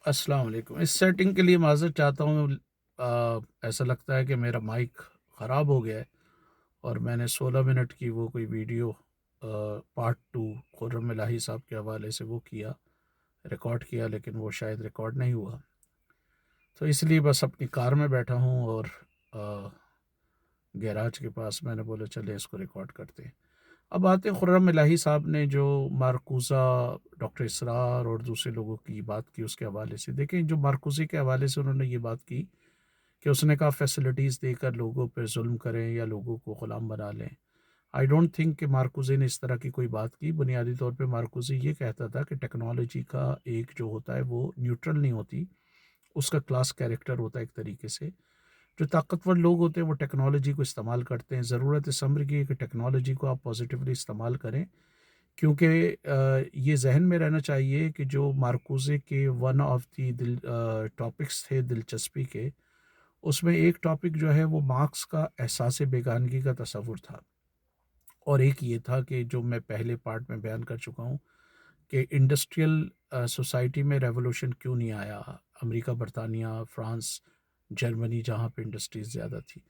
السلام علیکم۔ اس سیٹنگ کے لیے معذرت چاہتا ہوں۔ ایسا لگتا ہے کہ میرا مائک خراب ہو گیا ہے اور میں نے 16 منٹ کی وہ کوئی ویڈیو پارٹ 2 خرم الہی صاحب کے حوالے سے وہ کیا، ریکارڈ کیا، لیکن وہ شاید ریکارڈ نہیں ہوا، تو اس لیے بس اپنی کار میں بیٹھا ہوں اور گیراج کے پاس میں نے بولا چلے اس کو ریکارڈ کرتے ہیں۔ اب آتے ہیں خرم الہی صاحب نے جو مارکوزہ، ڈاکٹر اسرار اور دوسرے لوگوں کی بات کی اس کے حوالے سے۔ دیکھیں جو مارکوزے کے حوالے سے انہوں نے یہ بات کی کہ اس نے کہا فیسلٹیز دے کر لوگوں پہ ظلم کریں یا لوگوں کو غلام بنا لیں۔ آئی ڈونٹ تھنک کہ مارکوزے نے اس طرح کی کوئی بات کی۔ بنیادی طور پہ مارکوزے یہ کہتا تھا کہ ٹیکنالوجی کا ایک جو ہوتا ہے وہ نیوٹرل نہیں ہوتی، اس کا کلاس کیریکٹر ہوتا ہے ایک طریقے سے۔ جو طاقتور لوگ ہوتے ہیں وہ ٹیکنالوجی کو استعمال کرتے ہیں، ضرورت اس امر کی ہے کہ ٹیکنالوجی کو آپ پازیٹیولی استعمال کریں، کیونکہ یہ ذہن میں رہنا چاہیے کہ جو مارکوزے کے ون آف دی ٹاپکس تھے دلچسپی کے، اس میں ایک ٹاپک جو ہے وہ مارکس کا احساس بیگانگی کا تصور تھا، اور ایک یہ تھا کہ جو میں پہلے پارٹ میں بیان کر چکا ہوں کہ انڈسٹریل سوسائٹی میں ریولوشن کیوں نہیں آیا، امریکہ، برطانیہ، فرانس، جرمنی، جہاں پہ انڈسٹریز زیادہ تھی۔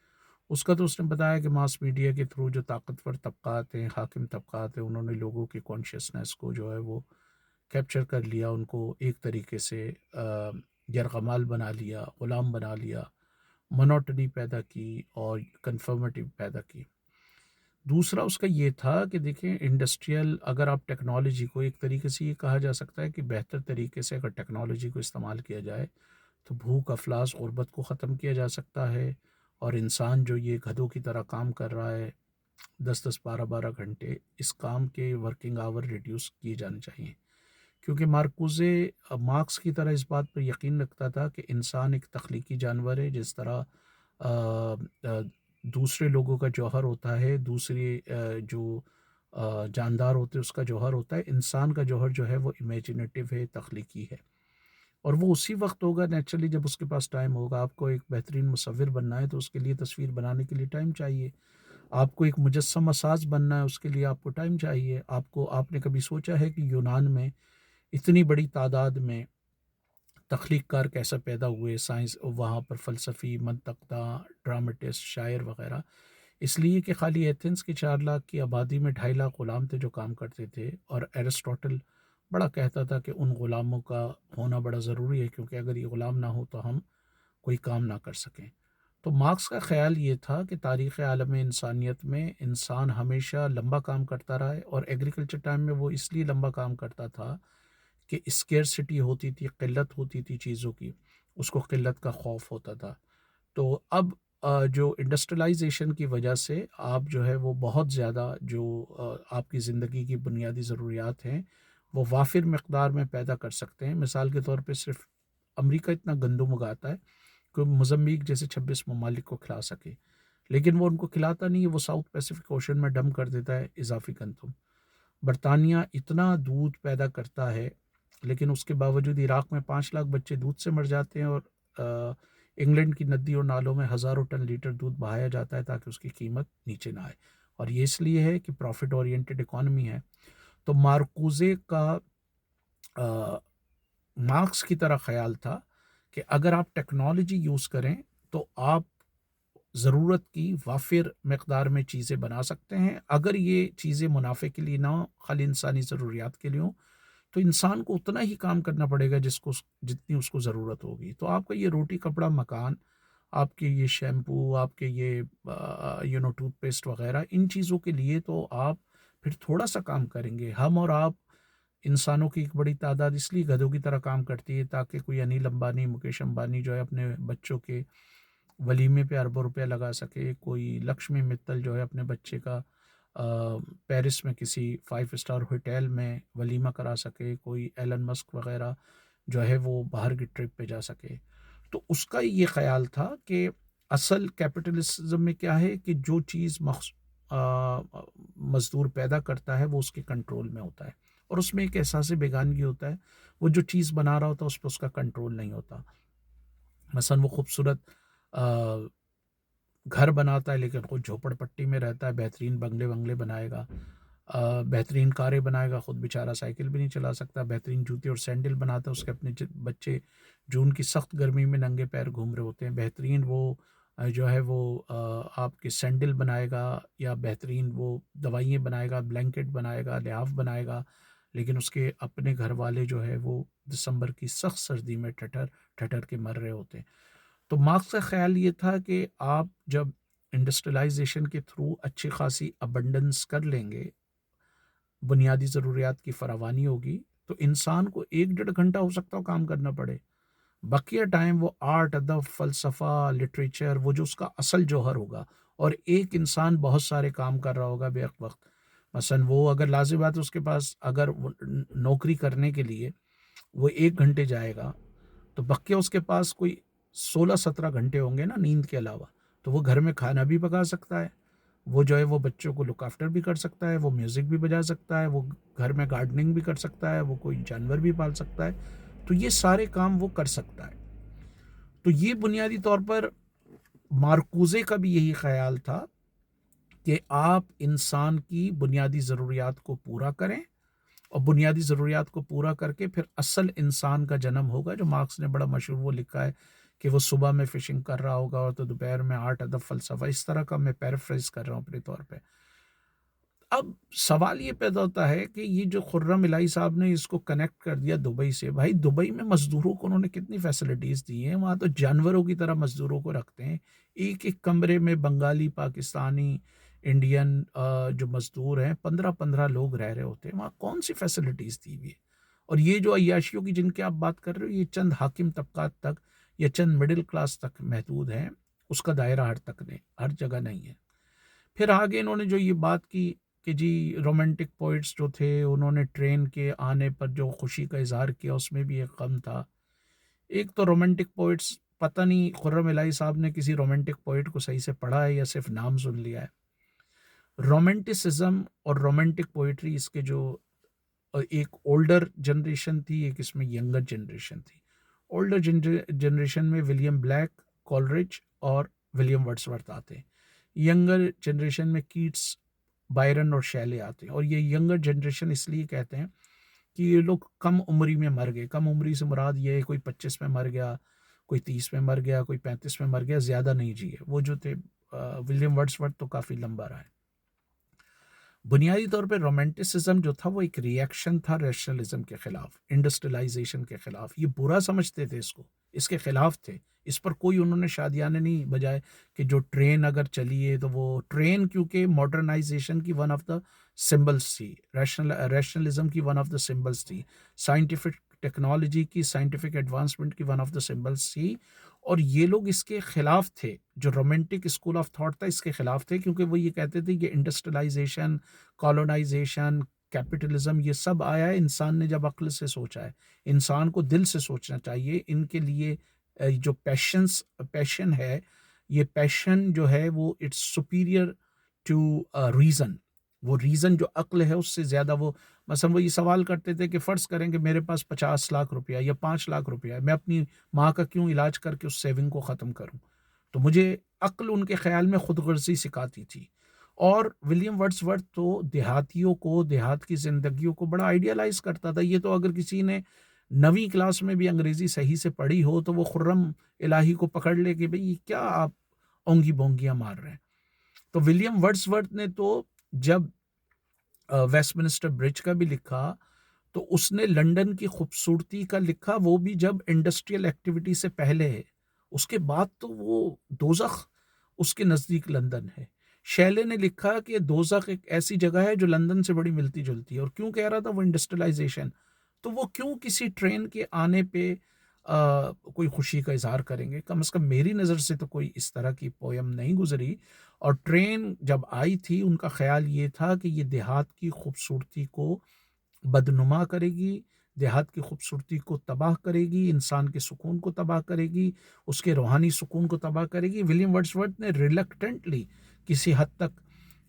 اس کا تو اس نے بتایا کہ ماس میڈیا کے تھرو جو طاقتور طبقات ہیں، حاکم طبقات ہیں، انہوں نے لوگوں کی کانشیسنس کو جو ہے وہ کیپچر کر لیا، ان کو ایک طریقے سے یرغمال بنا لیا، غلام بنا لیا، منوٹنی پیدا کی اور کنفرمیٹی پیدا کی۔ دوسرا اس کا یہ تھا کہ دیکھیں انڈسٹریل، اگر آپ ٹیکنالوجی کو ایک طریقے سے یہ کہا جا سکتا ہے کہ بہتر طریقے سے اگر ٹیکنالوجی کو استعمال کیا جائے تو بھوک، افلاس، غربت کو ختم کیا جا سکتا ہے، اور انسان جو یہ گدھوں کی طرح کام کر رہا ہے 10 10 12 12 گھنٹے، اس کام کے ورکنگ آور ریڈیوس کیے جانے چاہیے، کیونکہ مارکوزے مارکس کی طرح اس بات پر یقین رکھتا تھا کہ انسان ایک تخلیقی جانور ہے، جس طرح آ، آ، دوسرے لوگوں کا جوہر ہوتا ہے، دوسرے جو جاندار ہوتے ہیں اس کا جوہر ہوتا ہے، انسان کا جوہر جو ہے وہ امیجنیٹو ہے، تخلیقی ہے، اور وہ اسی وقت ہوگا نیچرلی جب اس کے پاس ٹائم ہوگا۔ آپ کو ایک بہترین مصور بننا ہے تو اس کے لیے تصویر بنانے کے لیے ٹائم چاہیے، آپ کو ایک مجسمہ ساز بننا ہے اس کے لیے آپ کو ٹائم چاہیے۔ آپ نے کبھی سوچا ہے کہ یونان میں اتنی بڑی تعداد میں تخلیق کار کیسا پیدا ہوئے، سائنس وہاں پر، فلسفی، منطقداں، ڈرامٹسٹ، شاعر وغیرہ؟ اس لیے کہ خالی ایتھنز کی 4 لاکھ کی آبادی میں 2.5 لاکھ غلام تھے جو کام کرتے تھے، اور ایرسٹوٹل بڑا کہتا تھا کہ ان غلاموں کا ہونا بڑا ضروری ہے، کیونکہ اگر یہ غلام نہ ہو تو ہم کوئی کام نہ کر سکیں۔ تو مارکس کا خیال یہ تھا کہ تاریخ عالم انسانیت میں انسان ہمیشہ لمبا کام کرتا رہا ہے، اور ایگریکلچر ٹائم میں وہ اس لیے لمبا کام کرتا تھا کہ اسکیرسٹی ہوتی تھی، قلت ہوتی تھی چیزوں کی، اس کو قلت کا خوف ہوتا تھا۔ تو اب جو انڈسٹریلائزیشن کی وجہ سے آپ جو ہے وہ بہت زیادہ جو آپ کی زندگی کی بنیادی ضروریات ہیں وہ وافر مقدار میں پیدا کر سکتے ہیں۔ مثال کے طور پہ صرف امریکہ اتنا گندم اگاتا ہے کہ مزمبیق جیسے 26 ممالک کو کھلا سکے، لیکن وہ ان کو کھلاتا نہیں ہے، وہ ساؤتھ پیسیفک اوشن میں ڈم کر دیتا ہے اضافی گندم۔ برطانیہ اتنا دودھ پیدا کرتا ہے، لیکن اس کے باوجود عراق میں 5 لاکھ بچے دودھ سے مر جاتے ہیں، اور انگلینڈ کی ندی اور نالوں میں ہزاروں ٹن لیٹر دودھ بہایا جاتا ہے تاکہ اس کی قیمت نیچے نہ آئے، اور یہ اس لیے ہے کہ پروفٹ اورینٹڈ اکانومی ہے۔ تو مارکوزے کا مارکس کی طرح خیال تھا کہ اگر آپ ٹیکنالوجی یوز کریں تو آپ ضرورت کی وافر مقدار میں چیزیں بنا سکتے ہیں، اگر یہ چیزیں منافع کے لیے نہ ہوں، خالی انسانی ضروریات کے لیے ہوں، تو انسان کو اتنا ہی کام کرنا پڑے گا جتنی اس کو ضرورت ہوگی۔ تو آپ کا یہ روٹی، کپڑا، مکان، آپ کے یہ شیمپو، آپ کے یہ ٹوتھ پیسٹ وغیرہ، ان چیزوں کے لیے تو آپ پھر تھوڑا سا کام کریں گے۔ ہم اور آپ انسانوں کی ایک بڑی تعداد اس لیے گدھوں کی طرح کام کرتی ہے تاکہ کوئی انیل امبانی، مکیش امبانی جو ہے اپنے بچوں کے ولیمے پہ اربوں روپیہ لگا سکے، کوئی لکشمی متل جو ہے اپنے بچے کا پیرس میں کسی 5 اسٹار ہوٹل میں ولیمہ کرا سکے، کوئی ایلن مسک وغیرہ جو ہے وہ باہر کی ٹرپ پہ جا سکے۔ تو اس کا یہ خیال تھا کہ اصل کیپٹلزم میں کیا ہے کہ جو چیز مزدور پیدا کرتا ہے وہ اس کے کنٹرول میں ہوتا ہے، اور اس میں ایک احساس بیگانگی ہوتا ہے، وہ جو چیز بنا رہا ہوتا ہے اس پہ اس کا کنٹرول نہیں ہوتا۔ مثلا وہ خوبصورت آ، گھر بناتا ہے لیکن خود جھوپڑ پٹی میں رہتا ہے، بہترین بنگلے بنائے گا، بہترین کاریں بنائے گا، خود بیچارہ سائیکل بھی نہیں چلا سکتا، بہترین جوتے اور سینڈل بناتا ہے، اس کے اپنے بچے جون کی سخت گرمی میں ننگے پیر گھوم رہے ہوتے ہیں، بہترین وہ جو ہے وہ آپ کے سینڈل بنائے گا، یا بہترین وہ دوائیں بنائے گا، بلینکٹ بنائے گا، لحاف بنائے گا، لیکن اس کے اپنے گھر والے جو ہے وہ دسمبر کی سخت سردی میں ٹھٹر ٹھٹر کے مر رہے ہوتے ہیں۔ تو مارکس کا خیال یہ تھا کہ آپ جب انڈسٹریلائزیشن کے تھرو اچھی خاصی ابنڈنس کر لیں گے، بنیادی ضروریات کی فراوانی ہوگی، تو انسان کو 1 ڈیڑھ گھنٹہ ہو سکتا ہو کام کرنا پڑے، بقیہ ٹائم وہ آرٹ، ادب، فلسفہ، لٹریچر، وہ جو اس کا اصل جوہر ہوگا، اور ایک انسان بہت سارے کام کر رہا ہوگا بے وقت۔ مثلا وہ اگر لازم بات ہے اس کے پاس اگر نوکری کرنے کے لیے وہ 1 گھنٹے جائے گا، تو بقیہ اس کے پاس کوئی 16 17 گھنٹے ہوں گے نا نیند کے علاوہ، تو وہ گھر میں کھانا بھی پکا سکتا ہے، وہ جو ہے وہ بچوں کو لک آفٹر بھی کر سکتا ہے، وہ میوزک بھی بجا سکتا ہے، وہ گھر میں گارڈننگ بھی کر سکتا ہے، وہ کوئی جانور بھی پال سکتا ہے، تو یہ سارے کام وہ کر سکتا ہے۔ تو یہ بنیادی طور پر مارکوزے کا بھی یہی خیال تھا کہ آپ انسان کی بنیادی ضروریات کو پورا کریں، اور بنیادی ضروریات کو پورا کر کے پھر اصل انسان کا جنم ہوگا، جو مارکس نے بڑا مشہور وہ لکھا ہے کہ وہ صبح میں فشنگ کر رہا ہوگا اور تو دوپہر میں آرٹ، ادب، فلسفہ، اس طرح کا میں پیرافریز کر رہا ہوں اپنے طور پہ۔ اب سوال یہ پیدا ہوتا ہے کہ یہ جو خرم الہی صاحب نے اس کو کنیکٹ کر دیا دبئی سے، بھائی دبئی میں مزدوروں کو انہوں نے کتنی فیسلٹیز دی ہیں، وہاں تو جانوروں کی طرح مزدوروں کو رکھتے ہیں، ایک ایک کمرے میں بنگالی، پاکستانی، انڈین جو مزدور ہیں 15 15 لوگ رہ رہے ہوتے ہیں، وہاں کون سی فیسلٹیز دی ہوئی ہے؟ اور یہ جو عیاشیوں کی جن کی آپ بات کر رہے ہو، یہ چند حاکم طبقات تک یا چند مڈل کلاس تک محدود ہیں، اس کا دائرہ ہر جگہ نہیں ہے۔ پھر آگے انہوں نے جو یہ بات کی کہ جی رومانٹک پوئٹس جو تھے انہوں نے ٹرین کے آنے پر جو خوشی کا اظہار کیا، اس میں بھی ایک غم تھا۔ ایک تو رومانٹک پوئٹس، پتہ نہیں خرم الہی صاحب نے کسی رومانٹک پوئٹ کو صحیح سے پڑھا ہے یا صرف نام سن لیا ہے۔ رومانٹسزم اور رومانٹک پوئٹری، اس کے جو ایک اولڈر جنریشن تھی، ایک اس میں ینگر جنریشن تھی۔ اولڈر جنریشن میں ولیم بلیک، کولرج اور ولیم ورڈسورتھ آتے ہیں، ینگر جنریشن میں کیٹس، بائرن اور شیلے آتے ہیں۔ اور یہ ینگر جنریشن اس لیے کہتے ہیں کہ یہ لوگ کم عمری میں مر گئے، کم عمری سے مراد یہ ہے کوئی 25 میں مر گیا، کوئی 30 میں مر گیا، کوئی 35 میں مر گیا، زیادہ نہیں جیے وہ جو تھے۔ ولیم ورڈسورتھ تو کافی لمبا رہا ہے۔ بنیادی طور پہ رومانٹسزم جو تھا وہ ایک ریئیکشن تھا ریشنلزم کے خلاف، انڈسٹریلائزیشن کے خلاف، یہ برا سمجھتے تھے اس کو، اس کے خلاف تھے، اس پر کوئی انہوں نے شادیانے نہیں بجائے کہ جو ٹرین اگر چلی ہے تو وہ ٹرین کیونکہ ماڈرنائزیشن کی ون آف دا سمبلس تھی، ریشنلزم کی ون آف دا سمبلس تھی، سائنٹیفک ٹیکنالوجی کی، سائنٹیفک ایڈوانسمنٹ کی ون آف دا سمبلس تھی، اور یہ لوگ اس کے خلاف تھے، جو رومانٹک اسکول آف تھاٹ تھا اس کے خلاف تھے، کیونکہ وہ یہ کہتے تھے کہ انڈسٹریلائزیشن، کالونائزیشن، کیپٹلزم، یہ سب آیا ہے انسان نے جب عقل سے سوچا ہے، انسان کو دل سے سوچنا چاہیے، ان کے لیے جو پیشن ہے، یہ پیشن جو ہے وہ اٹس سپیریئر ٹو ریزن، وہ ریزن جو عقل ہے اس سے زیادہ، وہ مثلا وہ یہ سوال کرتے تھے کہ فرض کریں کہ میرے پاس 50 لاکھ روپیہ یا 5 لاکھ روپیہ ہے، میں اپنی ماں کا کیوں علاج کر کے اس سیونگ کو ختم کروں؟ تو مجھے عقل ان کے خیال میں خود غرضی سکھاتی تھی۔ اور ولیم ورڈسورتھ تو دیہاتیوں کو، دیہات کی زندگیوں کو بڑا آئیڈیالائز کرتا تھا، یہ تو اگر کسی نے 9ویں کلاس میں بھی انگریزی صحیح سے پڑھی ہو تو وہ خرم الہی کو پکڑ لے کہ بھئی یہ کیا آپ اونگی بونگیاں مار رہے ہیں۔ تو ولیم ورڈسورتھ نے تو جب ویسٹ منسٹر برج کا بھی لکھا، تو اس نے لنڈن کی خوبصورتی کا لکھا، وہ بھی جب انڈسٹریل ایکٹیویٹی سے پہلے ہے، اس کے بعد تو وہ دوزخ اس کے نزدیک لندن ہے۔ شیلے نے لکھا کہ دوزخ ایک ایسی جگہ ہے جو لندن سے بڑی ملتی جلتی ہے، اور کیوں کہہ رہا تھا وہ انڈسٹریلائزیشن، تو وہ کیوں کسی ٹرین کے آنے پہ کوئی خوشی کا اظہار کریں گے؟ کم از کم میری نظر سے تو کوئی اس طرح کی پویم نہیں گزری، اور ٹرین جب آئی تھی ان کا خیال یہ تھا کہ یہ دیہات کی خوبصورتی کو بدنما کرے گی، دیہات کی خوبصورتی کو تباہ کرے گی، انسان کے سکون کو تباہ کرے گی، اس کے روحانی سکون کو تباہ کرے گی۔ ولیم ورڈسورتھ نے ریلکٹنٹلی کسی حد تک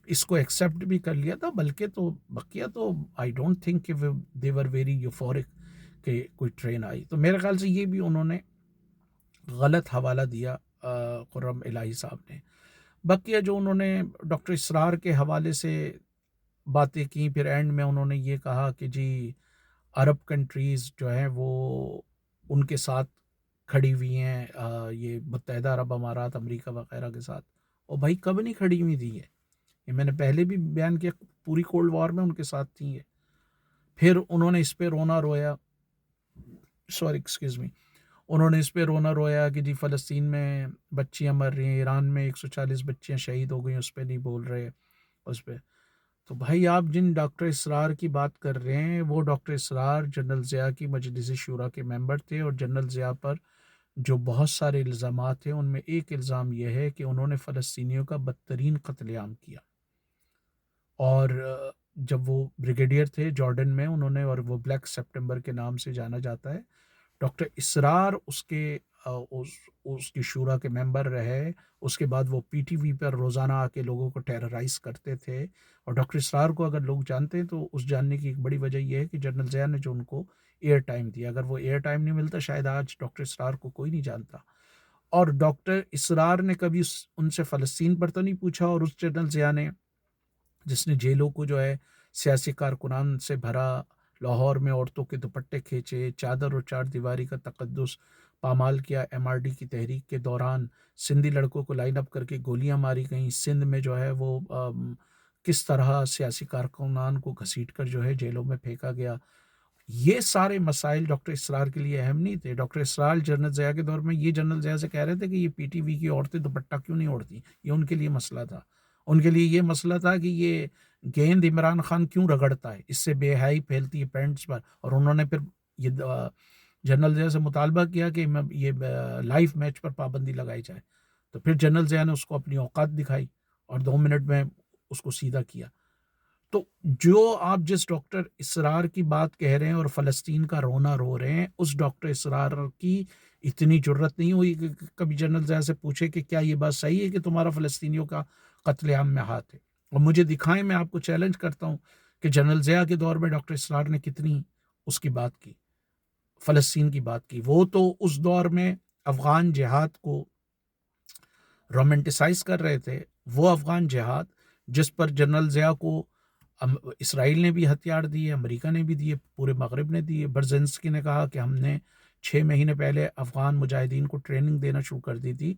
اس کو ایکسیپٹ بھی کر لیا تھا، بلکہ تو بقیہ تو آئی ڈونٹ تھنک کہ دے ور ویری یوفورک کہ کوئی ٹرین آئی۔ تو میرے خیال سے یہ بھی انہوں نے غلط حوالہ دیا خرم الہی صاحب نے۔ بقیہ جو انہوں نے ڈاکٹر اسرار کے حوالے سے باتیں کی، پھر اینڈ میں انہوں نے یہ کہا کہ جی عرب کنٹریز جو ہیں وہ ان کے ساتھ کھڑی ہوئی ہیں، یہ متحدہ عرب امارات امریکہ وغیرہ کے ساتھ. اور بھائی کب نہیں کھڑی ہوئی تھی یہ میں نے پہلے بھی بیان کیا، پوری کولڈ وار میں ان کے ساتھ تھی یہ. پھر انہوں نے اس پہ رونا رویا، سوری ایکسکیوز می، انہوں نے اس پہ رونا رویا کہ جی فلسطین میں بچیاں مر رہی ہیں، ایران میں 140 بچیاں شہید ہو گئی، اس پہ نہیں بول رہے اس پہ. تو بھائی آپ جن ڈاکٹر اسرار کی بات کر رہے ہیں، وہ ڈاکٹر اسرار جنرل ضیاء کی مجلس شورا کے ممبر تھے، اور جنرل ضیاء پر جو بہت سارے الزامات ہیں ان میں ایک الزام یہ ہے کہ انہوں نے فلسطینیوں کا بدترین قتل عام کیا. اور جب وہ بریگیڈیئر تھے جارڈن میں انہوں نے، اور وہ بلیک سپٹمبر کے نام سے جانا جاتا ہے، ڈاکٹر اسرار اس کے اس کی شورا کے ممبر رہے. اس کے بعد وہ پی ٹی وی پر روزانہ آ کے لوگوں کو ٹیررائز کرتے تھے. اور ڈاکٹر اسرار کو اگر لوگ جانتے ہیں تو اس جاننے کی ایک بڑی وجہ یہ ہے کہ جنرل ضیاء نے جو ان کو ایئر ٹائم دیا. اگر وہ ایئر ٹائم نہیں ملتا شاید آج ڈاکٹر اسرار کو کوئی نہیں جانتا. اور ڈاکٹر اسرار نے کبھی ان سے فلسطین پر تو نہیں پوچھا، اور اس جنرل ضیاء نے جس نے جیلوں کو جو ہے سیاسی کارکنان سے بھرا، لاہور میں عورتوں کے دوپٹے کھینچے، چادر اور چار دیواری کا تقدس پامال کیا ایم آر ڈی کی تحریک کے دوران، سندھی لڑکوں کو لائن اپ کر کے گولیاں ماری گئیں، سندھ میں جو ہے وہ کس طرح سیاسی کارکنان کو گھسیٹ کر جو ہے جیلوں میں پھینکا گیا. یہ سارے مسائل ڈاکٹر اسرار کے لیے اہم نہیں تھے. ڈاکٹر اسرار جنرل ضیاء کے دور میں یہ جنرل ضیاء سے کہہ رہے تھے کہ یہ پی ٹی وی کی عورتیں دوپٹہ کیوں نہیں اوڑھتی، یہ ان کے لیے مسئلہ تھا. ان کے لیے یہ مسئلہ تھا کہ یہ گیند عمران خان کیوں رگڑتا ہے، اس سے بے حیائی پھیلتی ہے پینٹس پر. اور انہوں نے پھر یہ جنرل ضیاء سے مطالبہ کیا کہ یہ لائیو میچ پر پابندی لگائی جائے. تو پھر جنرل ضیاء نے اس کو اپنی اوقات دکھائی اور 2 منٹ میں اس کو سیدھا کیا. تو جو آپ جس ڈاکٹر اسرار کی بات کہہ رہے ہیں اور فلسطین کا رونا رو رہے ہیں، اس ڈاکٹر اسرار کی اتنی جرت نہیں ہوئی کہ کبھی جنرل ضیاء سے پوچھے کہ کیا یہ بات صحیح ہے کہ تمہارا فلسطینیوں کا قتل عام میں ہاتھ ہے. اور مجھے دکھائیں، میں آپ کو چیلنج کرتا ہوں کہ جنرل ضیاء کے دور میں ڈاکٹر اسرار نے کتنی اس کی بات کی، فلسطین کی بات کی. وہ تو اس دور میں افغان جہاد کو رومنٹسائز کر رہے تھے. وہ افغان جہاد جس پر جنرل ضیاء کو اسرائیل نے بھی ہتھیار دیے، امریکہ نے بھی دیے، پورے مغرب نے دیے. برزنسکی نے کہا کہ ہم نے 6 مہینے پہلے افغان مجاہدین کو ٹریننگ دینا شروع کر دی تھی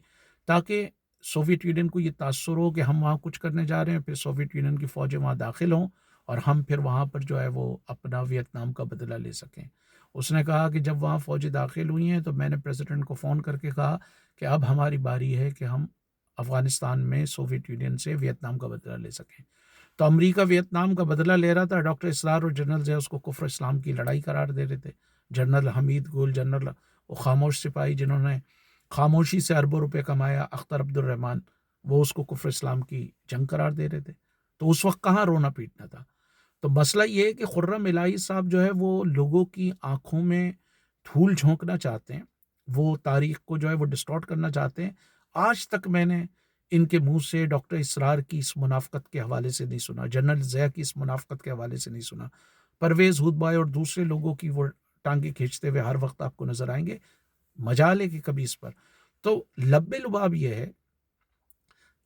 تاکہ سوویت یونین کو یہ تاثر ہو کہ ہم وہاں کچھ کرنے جا رہے ہیں، پھر سوویت یونین کی فوجیں وہاں داخل ہوں اور ہم پھر وہاں پر جو ہے وہ اپنا ویتنام کا بدلہ لے سکیں. اس نے کہا کہ جب وہاں فوجیں داخل ہوئی ہیں تو میں نے پریزیڈنٹ کو فون کر کے کہا کہ اب ہماری باری ہے کہ ہم افغانستان میں سوویت یونین سے ویتنام کا بدلہ لے سکیں. تو امریکہ ویتنام کا بدلہ لے رہا تھا. ڈاکٹر اسرار اور جنرل ضیاء اس کو کفر اسلام کی لڑائی قرار دے رہے تھے. جنرل حمید گل، جنرل وہ خاموش سپاہی جنہوں نے خاموشی سے اربوں روپے کمایا، اختر عبد الرحمان، وہ اس کو کفر اسلام کی جنگ قرار دے رہے تھے. تو اس وقت کہاں رونا پیٹنا تھا. تو مسئلہ یہ ہے کہ خرم الہی صاحب جو ہے وہ لوگوں کی آنکھوں میں دھول جھونکنا چاہتے ہیں، وہ تاریخ کو جو ہے وہ ڈسٹارٹ کرنا چاہتے ہیں. آج تک میں نے ان کے منہ سے ڈاکٹر اسرار کی اس منافقت کے حوالے سے نہیں سنا، جنرل ضیاء کی اس منافقت کے حوالے سے نہیں سنا. پرویز ہودبائے اور دوسرے لوگوں کی وہ ٹانگیں کھینچتے ہوئے ہر وقت آپ کو نظر آئیں گے. مجال ہے کہ کبھی اس پر تو لب لباب یہ ہے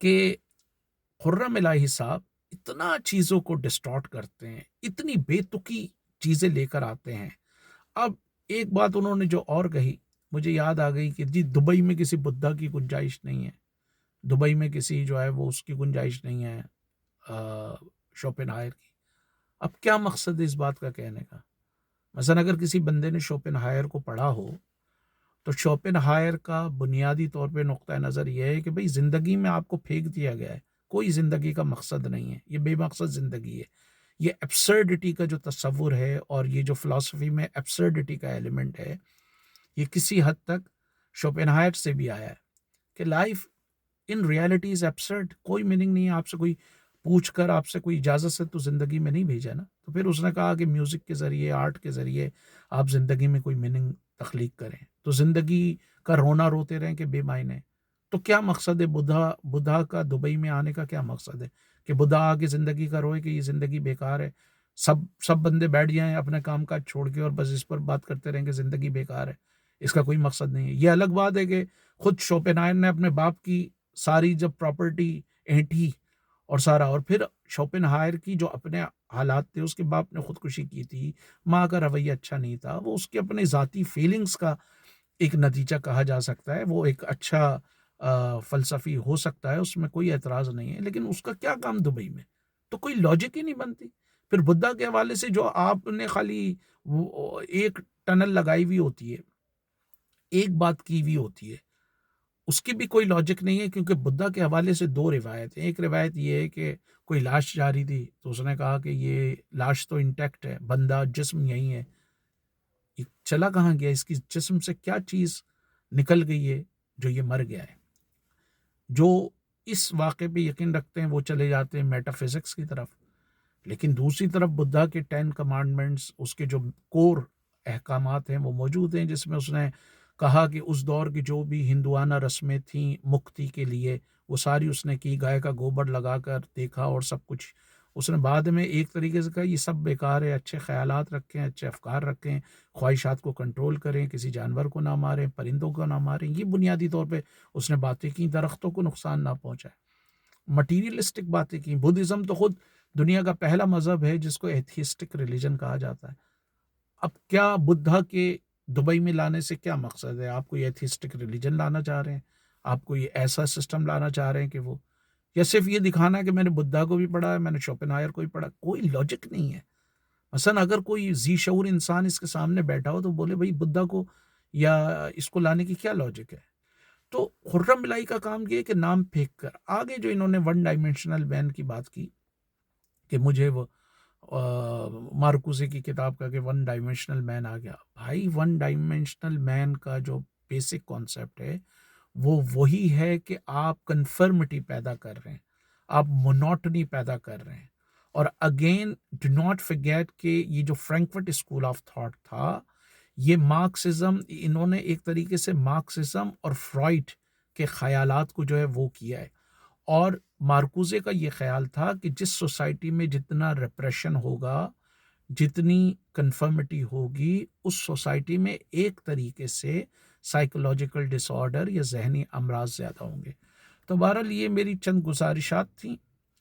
کہ خرم الہی صاحب اتنا چیزوں کو ڈسٹارٹ کرتے ہیں، اتنی بے تکی چیزیں لے کر آتے ہیں. اب ایک بات انہوں نے جو اور کہی مجھے یاد آ گئی کہ جی دبئی میں کسی بدھا کی گنجائش نہیں ہے، دبئی میں کسی جو ہے وہ اس کی گنجائش نہیں ہے شوپن ہائر کی. اب کیا مقصد ہے اس بات کا کہنے کا؟ مثلا اگر کسی بندے نے شوپن ہائر کو پڑھا ہو تو شوپن ہائر کا بنیادی طور پہ نقطہ نظر یہ ہے کہ بھئی زندگی میں آپ کو پھینک دیا گیا ہے، کوئی زندگی کا مقصد نہیں ہے، یہ بے مقصد زندگی ہے. یہ ایبسرڈٹی کا جو تصور ہے اور یہ جو فلسفی میں ایبسرڈٹی کا ایلیمنٹ ہے، یہ کسی حد تک شوپن ہائر سے بھی آیا ہے کہ life in reality is absurd, کوئی میننگ نہیں ہے. آپ سے کوئی پوچھ کر آپ سے کوئی اجازت سے تو زندگی میں نہیں بھیجا نا. تو پھر اس نے کہا کہ میوزک کے ذریعے، آرٹ کے ذریعے آپ زندگی میں کوئی میننگ تخلیق کریں. تو زندگی کا رونا روتے رہیں کہ بے معنی. تو کیا مقصد ہے بدھا کا دبئی میں آنے کا؟ کیا مقصد ہے کہ بدھا آ کے زندگی کا روئے کہ یہ زندگی بیکار ہے، سب بندے بیٹھ جائیں اپنے کام کاج چھوڑ کے اور بس اس پر بات کرتے رہیں کہ زندگی بیکار ہے، اس کا کوئی مقصد نہیں ہے. یہ الگ بات ہے کہ خود شوپنہائر نے اپنے باپ کی ساری جب پراپرٹی اینٹھی اور سارا، اور پھر شوپنہائر کی جو اپنے حالات تھے، اس کے باپ نے خودکشی کی تھی، ماں کا رویہ اچھا نہیں تھا، وہ اس کے اپنے ذاتی فیلنگز کا ایک نتیجہ کہا جا سکتا ہے، وہ ایک اچھا فلسفی ہو سکتا ہے، اس میں کوئی اعتراض نہیں ہے، لیکن اس کا کیا کام دبئی میں؟ تو کوئی لاجک ہی نہیں بنتی۔ پھر بدھا کے حوالے سے جو آپ نے خالی ایک ٹنل لگائی ہوئی ہوتی ہے، ایک بات کی ہوئی ہوتی ہے، اس کی بھی کوئی لاجک نہیں ہے، کیونکہ بدھا کے حوالے سے دو روایت ہیں۔ ایک روایت یہ ہے کہ کوئی لاش جا رہی تھی تو اس نے کہا کہ یہ لاش تو انٹیکٹ ہے، بندہ جسم یہی ہے، یہ چلا کہاں گیا، اس کی جسم سے کیا چیز نکل گئی ہے جو یہ مر گیا ہے۔ جو اس واقعے پہ یقین رکھتے ہیں وہ چلے جاتے ہیں میٹا فزکس کی طرف، لیکن دوسری طرف بدھا کے 10 کمانڈمنٹس، اس کے جو کور احکامات ہیں وہ موجود ہیں، جس میں اس نے کہا کہ اس دور کی جو بھی ہندوانہ رسمیں تھیں مکتی کے لیے، وہ ساری اس نے کی، گائے کا گوبر لگا کر دیکھا اور سب کچھ۔ اس نے بعد میں ایک طریقے سے کہا یہ سب بیکار ہے، اچھے خیالات رکھیں، اچھے افکار رکھیں، خواہشات کو کنٹرول کریں، کسی جانور کو نہ ماریں، پرندوں کو نہ ماریں، یہ بنیادی طور پہ اس نے باتیں کی، درختوں کو نقصان نہ پہنچائے، مٹیریلسٹک باتیں کی۔ بدھزم تو خود دنیا کا پہلا مذہب ہے جس کو ایتھیسٹک ریلیجن کہا جاتا ہے۔ اب کیا بدھا کے دبئی میں لانے سے کیا مقصد ہے؟ آپ کوئی ایتھیسٹک ریلیجن لانا چاہ رہے ہیں؟ آپ کوئی ایسا سسٹم لانا چاہ رہے ہیں کہ وہ، یا صرف یہ دکھانا ہے کہ میں نے بدھا کو بھی پڑھا ہے، میں نے شوپنہائر کو بھی پڑھا؟ کوئی لاجک نہیں ہے۔ مثلا اگر کوئی ذی شعور انسان اس کے سامنے بیٹھا ہو تو بولے بھائی بدھا کو یا اس کو لانے کی کیا لاجک ہے؟ تو خرم ملائی کا کام یہ ہے کہ نام پھینک کر آگے جو انہوں نے ون ڈائمینشنل مین کی بات کی کہ مجھے وہ مارکوزے کی کتاب کا کہ ون ڈائمینشنل مین آ گیا، بھائی ون ڈائمینشنل مین کا جو بیسک کانسیپٹ ہے وہ وہی ہے کہ آپ کنفرمٹی پیدا کر رہے ہیں، آپ مونوٹنی پیدا کر رہے ہیں۔ اور اگین ڈو ناٹ فرگیٹ کہ یہ جو فرینکفرٹ اسکول آف تھاٹ تھا، یہ مارکسزم، انہوں نے ایک طریقے سے مارکسزم اور فرائڈ کے خیالات کو جو ہے وہ کیا ہے۔ اور مارکوزے کا یہ خیال تھا کہ جس سوسائٹی میں جتنا ریپریشن ہوگا، جتنی کنفرمٹی ہوگی، اس سوسائٹی میں ایک طریقے سے سائیکولوجیکل ڈس آرڈر یا ذہنی امراض زیادہ ہوں گے۔ تو بہرحال یہ میری چند گزارشات تھیں۔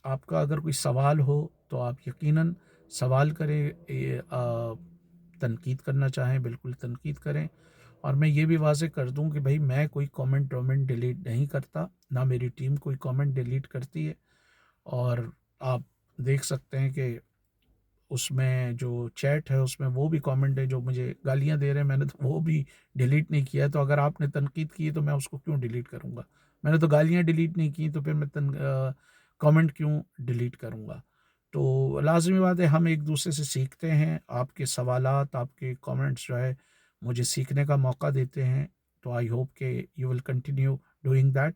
آپ کا اگر کوئی سوال ہو تو آپ یقیناً سوال کریں، تنقید کرنا چاہیں بالکل تنقید کریں۔ اور میں یہ بھی واضح کر دوں کہ بھائی میں کوئی کامنٹ وامنٹ ڈیلیٹ نہیں کرتا، نہ میری ٹیم کوئی کامنٹ ڈیلیٹ کرتی ہے۔ اور آپ دیکھ سکتے ہیں کہ اس میں جو چیٹ ہے اس میں وہ بھی کامنٹ ہے جو مجھے گالیاں دے رہے ہیں، میں نے تو وہ بھی ڈیلیٹ نہیں کیا، تو اگر آپ نے تنقید کی تو میں اس کو کیوں ڈیلیٹ کروں گا؟ میں نے تو گالیاں ڈیلیٹ نہیں کی، تو پھر میں کامنٹ کیوں ڈیلیٹ کروں گا؟ تو لازمی بات ہے، ہم ایک دوسرے سے سیکھتے ہیں، آپ کے سوالات، آپ کے کامنٹس جو ہے مجھے سیکھنے کا موقع دیتے ہیں، تو آئی ہوپ کہ you will continue doing that.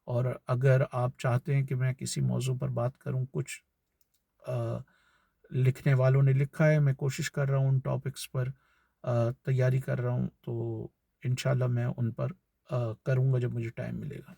اور اگر آپ چاہتے ہیں کہ میں کسی موضوع پر بات کروں، کچھ لکھنے والوں نے لکھا ہے، میں کوشش کر رہا ہوں ان ٹاپکس پر تیاری کر رہا ہوں، تو انشاءاللہ میں ان پر کروں گا جب مجھے ٹائم ملے گا۔